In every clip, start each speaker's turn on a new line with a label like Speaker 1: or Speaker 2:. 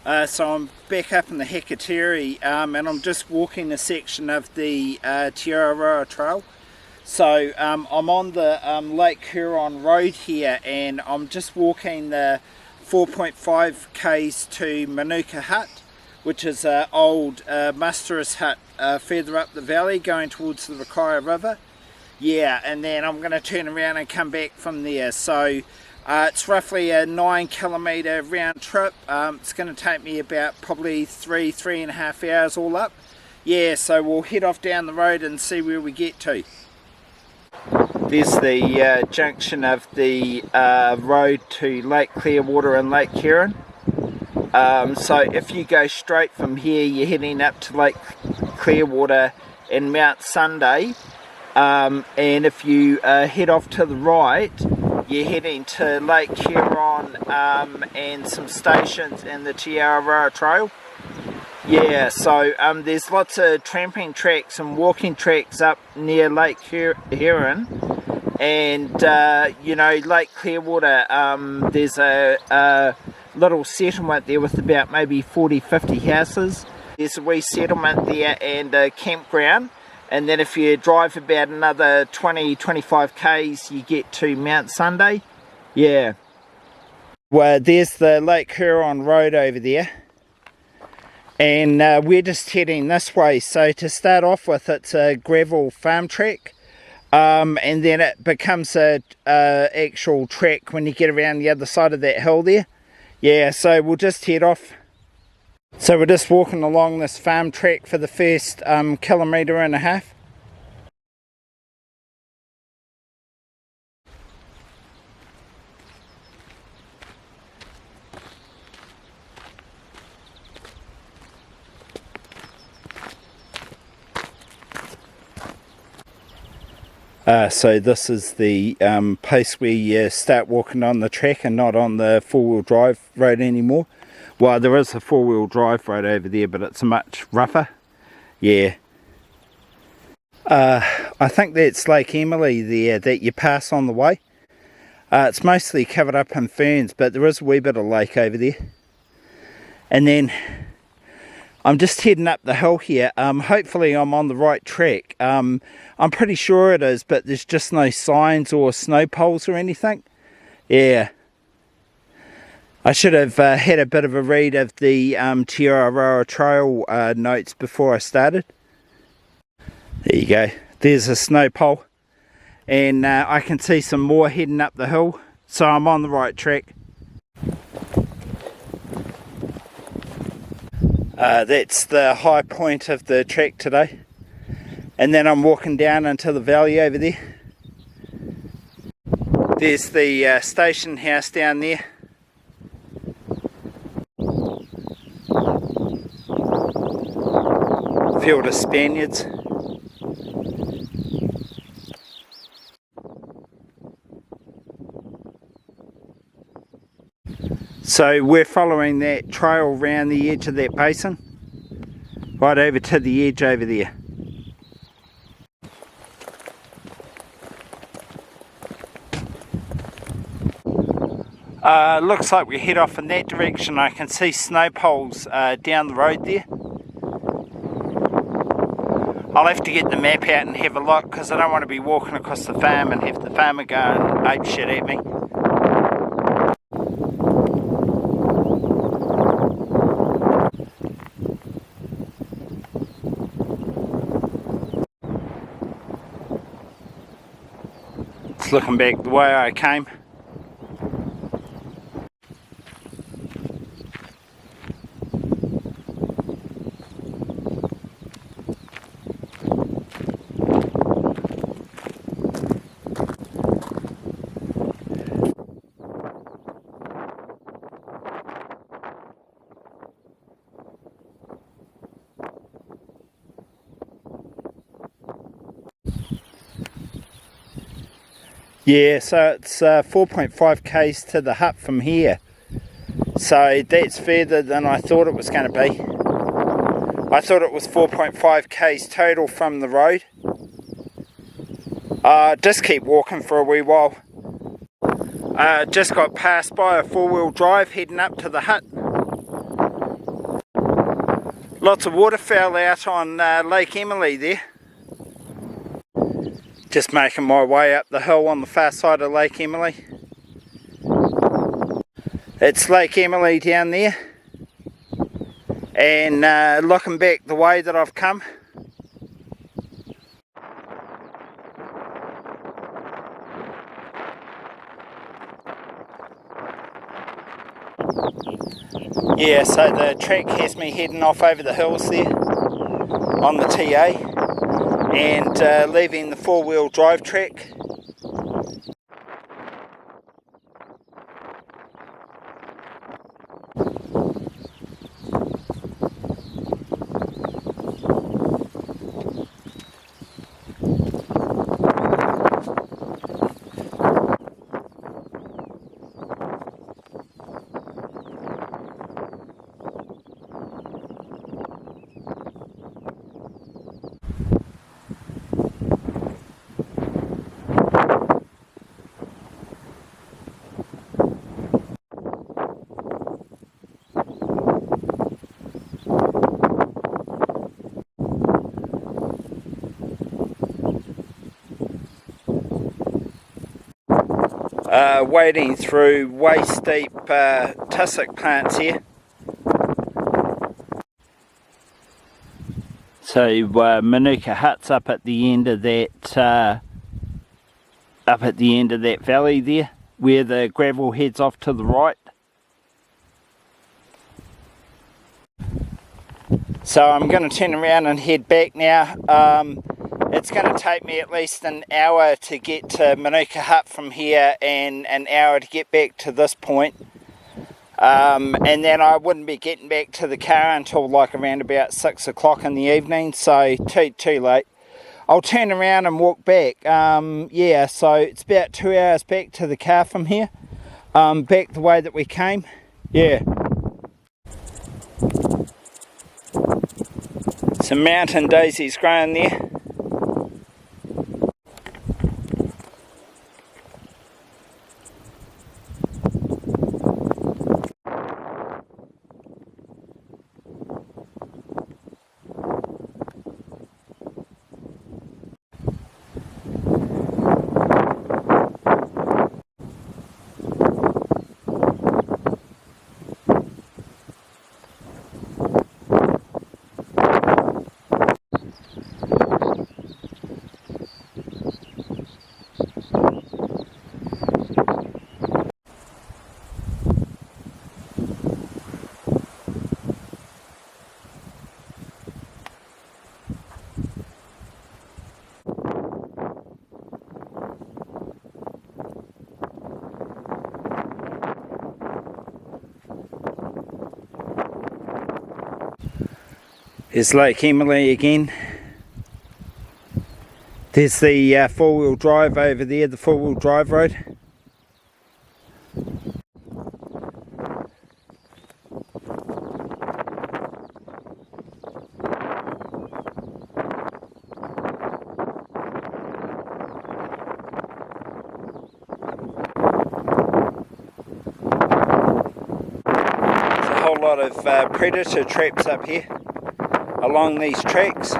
Speaker 1: So I'm back up in the Hakatere and I'm just walking a section of the Te Araroa Trail. So I'm on the Hakatere-Heron Road here, and I'm just walking the 4.5 k's to Manuka Hut, which is an old muster's hut further up the valley going towards the Hakatere River. Yeah, and then I'm going to turn around and come back from there. So it's roughly a 9-kilometre round trip. It's going to take me about probably three and a half hours all up. Yeah, so we'll head off down the road and see where we get to. There's the junction of the road to Lake Clearwater and Lake Heron. So if you go straight from here, you're heading up to Lake Clearwater and Mount Sunday. And if you head off to the right, you're heading to Lake Heron and some stations in the Te Araroa Trail. Yeah, so there's lots of tramping tracks and walking tracks up near Lake Heron, and you know, Lake Clearwater, there's a little settlement there with about maybe 40-50 houses. There's a wee settlement there and a campground, and then if you drive about another 20-25 k's you get to Mount Sunday. Yeah, well, there's the Hakatere-Heron Road over there, and we're just heading this way. So to start off with, it's a gravel farm track, and then it becomes a actual track when you get around the other side of that hill there. Yeah, so we'll just head off. So we're just walking along this farm track for the first kilometre and a half. So this is the place where you start walking on the track and not on the four-wheel drive road anymore. Well, there is a four-wheel drive road over there, but it's much rougher. Yeah. I think that's Lake Emily there that you pass on the way. It's mostly covered up in ferns, but there is a wee bit of lake over there. And then I'm just heading up the hill here. Hopefully I'm on the right track. I'm pretty sure it is, but there's just no signs or snow poles or anything. Yeah. I should have had a bit of a read of the Te Araroa Trail notes before I started. There you go. There's a snow pole. And I can see some more heading up the hill. So I'm on the right track. That's the high point of the track today, and then I'm walking down into the valley over there. There's the station house down there. Field of Spaniards. So we're following that trail around the edge of that basin, right over to the edge over there. Looks like we head off in that direction. I can see snow poles down the road there. I'll have to get the map out and have a look, because I don't want to be walking across the farm and have the farmer go and ape shit at me. Looking back the way I came. Yeah, so it's 4.5 k's to the hut from here. So that's further than I thought it was going to be. I thought it was 4.5 k's total from the road. Just keep walking for a wee while. Just got passed by a four-wheel drive heading up to the hut. Lots of waterfowl out on Lake Emily there. Just making my way up the hill on the far side of Lake Emily. It's Lake Emily down there. And looking back the way that I've come, yeah, so the track has me heading off over the hills there on the TA and leaving the four-wheel drive track. Wading through waist deep tussock plants here. So Manuka Hut's up at the end of that valley there, where the gravel heads off to the right. So I'm going to turn around and head back now. It's going to take me at least an hour to get to Manuka Hut from here and an hour to get back to this point. And then I wouldn't be getting back to the car until like around about 6 o'clock in the evening, so too late. I'll turn around and walk back. Yeah, so it's about 2 hours back to the car from here. Back the way that we came. Yeah. Some mountain daisies growing there. There's Lake Emily again. There's the four-wheel drive over there, the four-wheel drive road. There's a whole lot of predator traps up here along these tracks.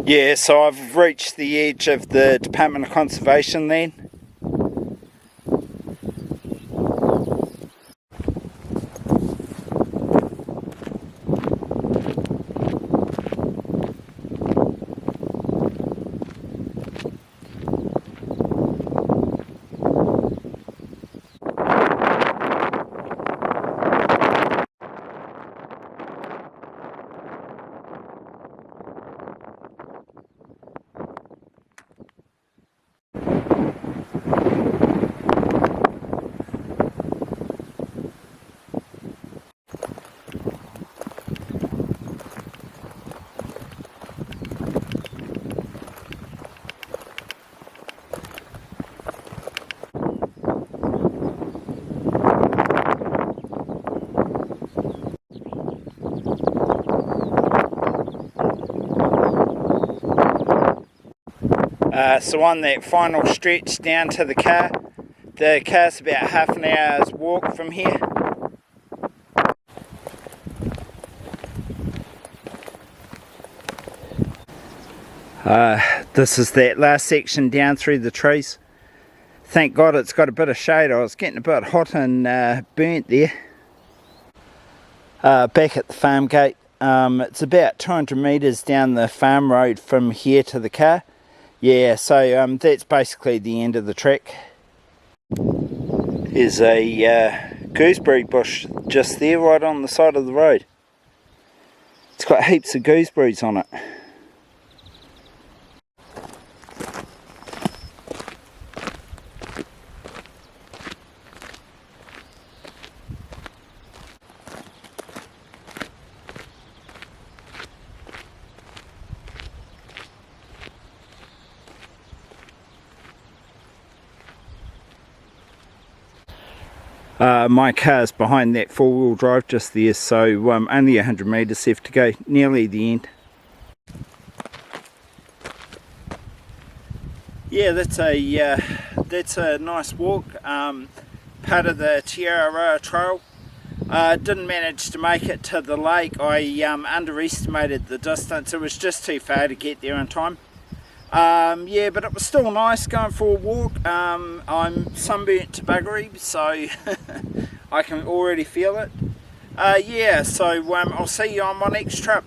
Speaker 1: Yeah, so I've reached the edge of the Department of Conservation then. So on that final stretch down to the car's about half an hour's walk from here. This is that last section down through the trees. Thank God it's got a bit of shade. I was getting a bit hot and burnt there. Back at the farm gate, it's about 200 metres down the farm road from here to the car. Yeah, so that's basically the end of the track. There's a gooseberry bush just there right on the side of the road. It's got heaps of gooseberries on it. My car's behind that four-wheel drive just there, so only 100 metres left to go, nearly the end. Yeah, that's a nice walk, part of the Te Araroa Trail. Didn't manage to make it to the lake. I underestimated the distance. It was just too far to get there in time. Yeah, but it was still nice going for a walk. I'm sunburnt to buggery, so I can already feel it. Yeah, so I'll see you on my next trip.